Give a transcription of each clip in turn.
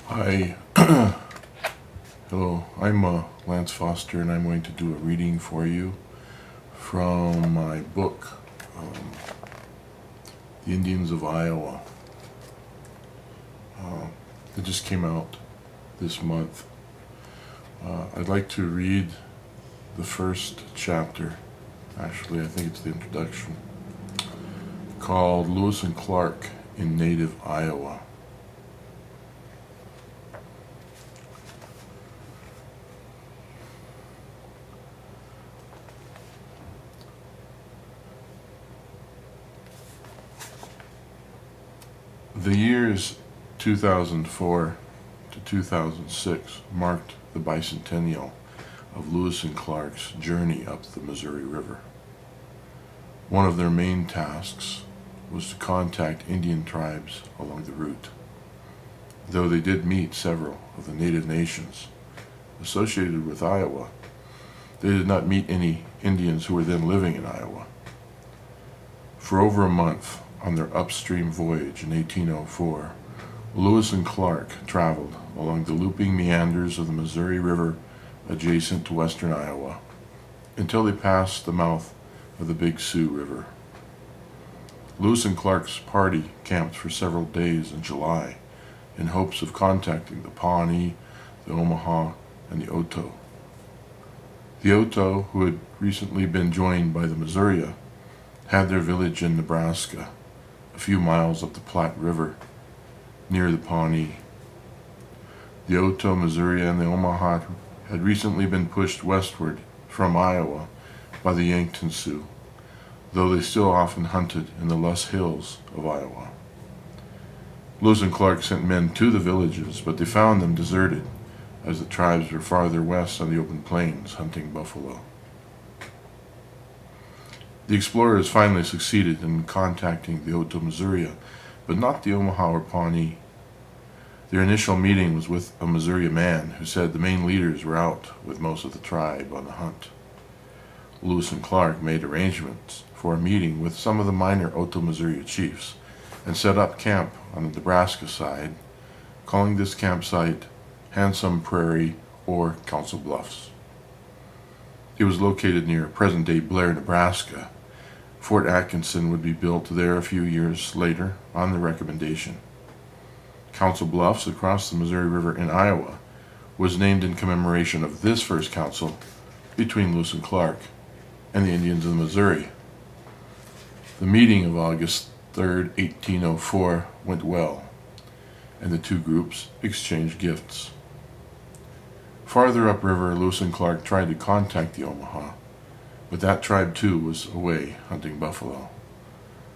Hi, hello, I'm Lance Foster, and I'm going to do a reading for you from my book, The Indians of Iowa. It just came out this month. I'd like to read the first chapter. Actually, I think it's the introduction, called Lewis and Clark in Native Iowa. The years 2004 to 2006 marked the bicentennial of Lewis and Clark's journey up the Missouri River. One of their main tasks was to contact Indian tribes along the route. Though they did meet several of the native nations associated with Iowa, they did not meet any Indians who were then living in Iowa. For over a month, on their upstream voyage in 1804, Lewis and Clark traveled along the looping meanders of the Missouri River adjacent to western Iowa until they passed the mouth of the Big Sioux River. Lewis and Clark's party camped for several days in July in hopes of contacting the Pawnee, the Omaha, and the Oto. The Oto, who had recently been joined by the Missouri, had their village in Nebraska, a few miles up the Platte River, near the Pawnee. The Oto, Missouri, and the Omaha had recently been pushed westward from Iowa by the Yankton Sioux, though they still often hunted in the Luss Hills of Iowa. Lewis and Clark sent men to the villages, but they found them deserted, as the tribes were farther west on the open plains hunting buffalo. The explorers finally succeeded in contacting the Oto, Missouri, but not the Omaha or Pawnee. Their initial meeting was with a Missouri man who said the main leaders were out with most of the tribe on the hunt. Lewis and Clark made arrangements for a meeting with some of the minor Oto, Missouri chiefs and set up camp on the Nebraska side, calling this campsite Handsome Prairie or Council Bluffs. It was located near present-day Blair, Nebraska. Fort Atkinson would be built there a few years later on the recommendation. Council Bluffs, across the Missouri River in Iowa, was named in commemoration of this first council between Lewis and Clark and the Indians of the Missouri. The meeting of August 3rd, 1804 went well, and the two groups exchanged gifts. Farther upriver, Lewis and Clark tried to contact the Omaha, but that tribe too was away hunting buffalo.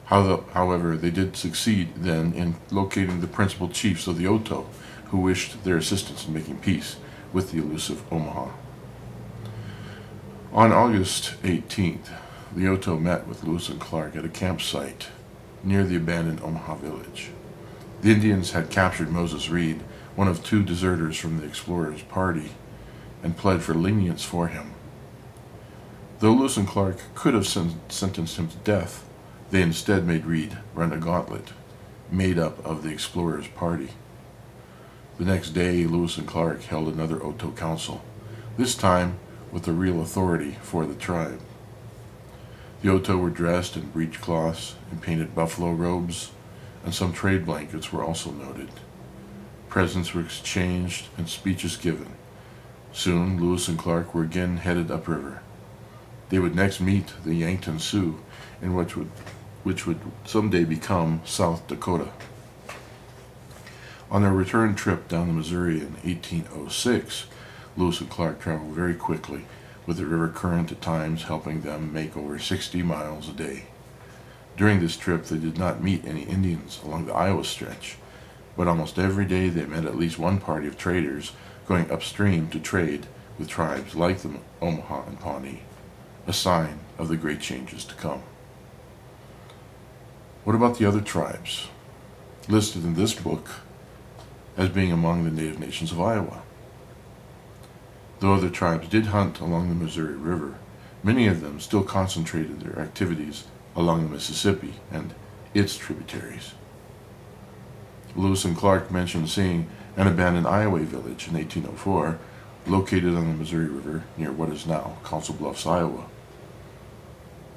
However, they did succeed then in locating the principal chiefs of the Oto, who wished their assistance in making peace with the elusive Omaha. On August 18th, the Oto met with Lewis and Clark at a campsite near the abandoned Omaha village. The Indians had captured Moses Reed, one of two deserters from the explorers' party, and pled for lenience for him. Though Lewis and Clark could have sentenced him to death, they instead made Reed run a gauntlet made up of the explorers' party. The next day, Lewis and Clark held another Oto council, this time with the real authority for the tribe. The Oto were dressed in breechcloths and painted buffalo robes, and some trade blankets were also noted. Presents were exchanged and speeches given. Soon, Lewis and Clark were again headed upriver. They would next meet the Yankton Sioux in which would someday become South Dakota. On their return trip down the Missouri in 1806, Lewis and Clark traveled very quickly, with the river current at times helping them make over 60 miles a day. During this trip, they did not meet any Indians along the Iowa stretch, but almost every day they met at least one party of traders going upstream to trade with tribes like the Omaha and Pawnee, a sign of the great changes to come. What about the other tribes listed in this book as being among the native nations of Iowa? Though other tribes did hunt along the Missouri River, many of them still concentrated their activities along the Mississippi and its tributaries. Lewis and Clark mentioned seeing an abandoned Iowa village in 1804, located on the Missouri River near what is now Council Bluffs, Iowa.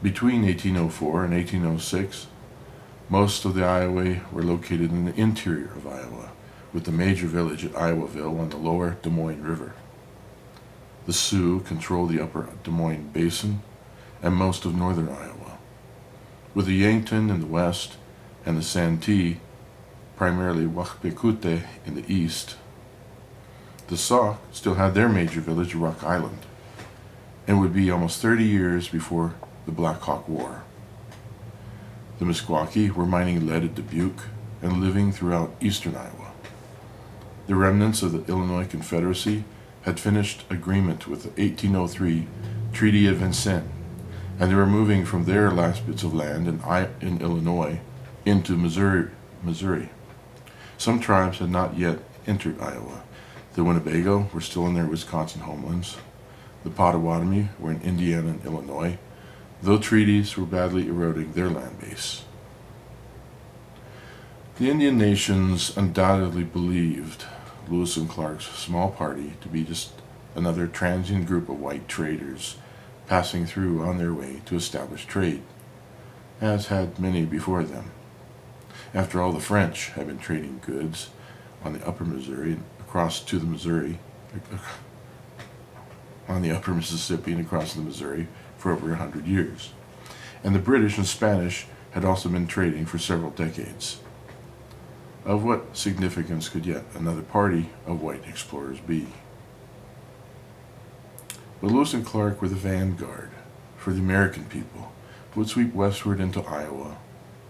Between 1804 and 1806, most of the Iowa were located in the interior of Iowa, with the major village at Iowaville on the lower Des Moines River. The Sioux controlled the upper Des Moines Basin and most of northern Iowa, with the Yankton in the west and the Santee, primarily Wachpekute, in the east. The Sauk still had their major village, Rock Island, and would be almost 30 years before the Black Hawk War. The Meskwaki were mining lead at Dubuque and living throughout eastern Iowa. The remnants of the Illinois Confederacy had finished agreement with the 1803 Treaty of Vincennes, and they were moving from their last bits of land in Illinois into Missouri. Some tribes had not yet entered Iowa. The Winnebago were still in their Wisconsin homelands. The Potawatomi were in Indiana and Illinois, though treaties were badly eroding their land base. The Indian nations undoubtedly believed Lewis and Clark's small party to be just another transient group of white traders passing through on their way to establish trade, as had many before them. After all, the French had been trading goods on the upper Missouri across to the Missouri, on the upper Mississippi and across the Missouri for over 100 years. And the British and Spanish had also been trading for several decades. Of what significance could yet another party of white explorers be? But Lewis and Clark were the vanguard for the American people who would sweep westward into Iowa,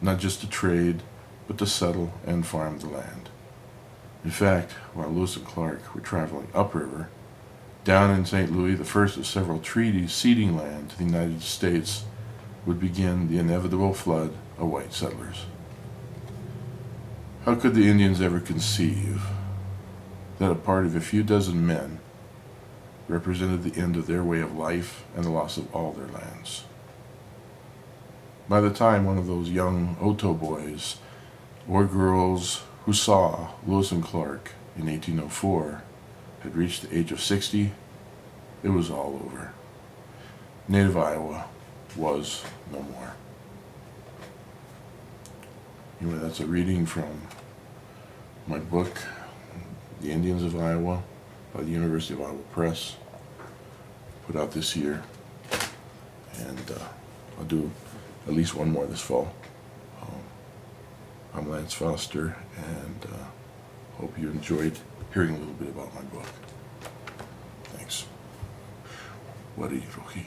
not just to trade, but to settle and farm the land. In fact, while Lewis and Clark were traveling upriver, down in St. Louis, the first of several treaties ceding land to the United States would begin the inevitable flood of white settlers. How could the Indians ever conceive that a party of a few dozen men represented the end of their way of life and the loss of all their lands? By the time one of those young Oto boys or girls who saw Lewis and Clark in 1804 had reached the age of 60, it was all over. Native Iowa was no more. Anyway, that's a reading from my book, The Indians of Iowa, by the University of Iowa Press, put out this year. And I'll do at least one more this fall. I'm Lance Foster, and hope you enjoyed hearing a little bit about my book. Thanks. Wari Rohi.